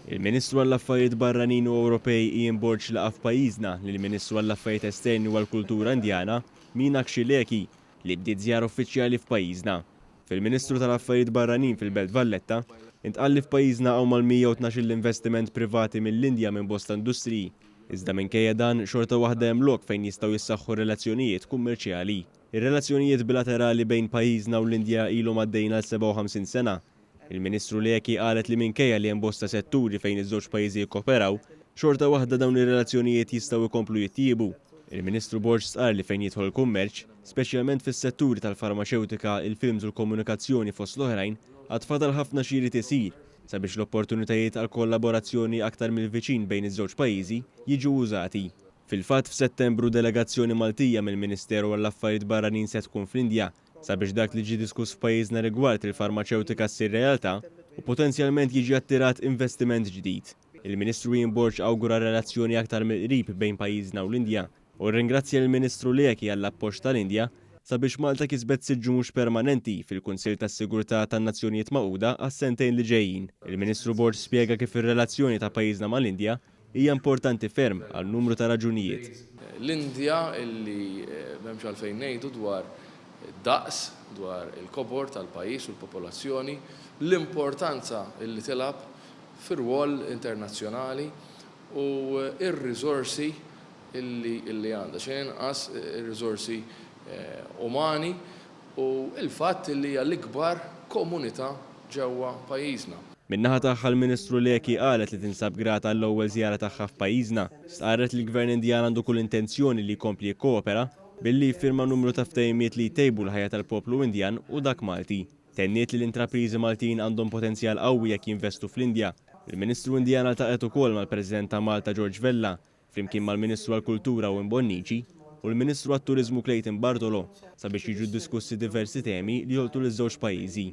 Il-Ministru għall-Affarijiet Barranin u Ewropej Ian Borg laqa f'pajjiżna lill-Ministru għall-Affarijiet Esterni u għall-Kultura Indjana Meenakshi Xileki li bdiet żjara uffiċjali f'pajjiżna. Fil-Ministru tal-Affarijiet Barranin fil-Belt Valletta intqal li f'pajjiżna hawn mal-112 l-investiment privati mill-Indja minn bosta industriji. Iżda minkejja dan xorta waħda hemm lok fejn jistgħu jissaħħu relazzjonijiet kummerċjali. Ir-relazzjonijiet bilaterali bejn pajjiżna u l-Indja ilhom għaddejjin għal 57 sena. Il-Ministru Leki qalet li minkejja li hemm bosta setturi fejn iż-żewġ pajjiżi jikkoperaw, xorta waħda dawn ir-relazzjonijiet jistgħu jkomplu jittiebu. Il-Ministru Borg sqar li fejn jidħol kummerċ, speċjalment fis-setturi tal-farmaceutika, il-films u l-komunikazzjoni fost l-oħrajn, għad fadal ħafna xi jrid isir sabiex l-opportunitajiet għal kollaborazzjoni aktar mill-viċin bejn iż-żewġ pajjiżi jiġu użati. Fil-fatt f'Settembru delegazzjoni Maltija mill-Ministeru għall-Affarijiet Barranin se tkun fl-Indja sabiex dak li ġie diskuss f'pajjiżna rigward il-farmaceutika ssir realtà u potenzjalment jiġi attirat investiment ġdid. Il-Ministru Ian Borg awgura relazzjoni aktar mill-qrib bejn pajjiżna u l-Indja u rringrazzja l-Ministru Leki għall-appoġġ tal-Indja sabiex Malta kisbet siġġu mhux permanenti fil-Kunsill tas-Sigurtà tan-Nazzjonijiet Magħquda għas-sentejn li ġejjin. Il-Ministru Borg spjega kif ir-relazzjoni ta' pajjiżna mal-Indja hija importanti ferm għal numru ta' raġunijiet. L-Indja illi m'hemmx għalfejn ngħidu dwar daqs, dwar il-kobor tal-pajjiż u l-popolazzjoni, l-importanza illi tilab fir-rwol internazzjonali u ir-riżorsi illi għandha xejn inqas ir-riżorsi umani u l-fatt li hija l-ikbar komunità ġewwa pajjiżna. Min-naħa tagħha l-Ministru Leki qalet li tinsab grata għall-ewwel żjara tagħha f'pajjiżna. Stqarret li l-Gvern Indjan għandu kull intenzjoni li jkompli jikkoopera billi jiffirma numru ta' ftehimiet li jtejbu l-ħajja tal-poplu Indjan u dak Malti. Tenniet li l-intrapriżi Maltin għandhom potenzjal qawwi jekk jinvestu fl-Indja. Il-Ministru Indjan ltaqgħet ukoll mal-President ta' Malta George Vella flimkien mal-Ministru għall-Kultura Wim Bonnici u l-Ministru għat-Turiżmu Clayton Bartolo sabiex jiġu diskussi diversi temi li jolqtu liż-żewġ pajjiżi.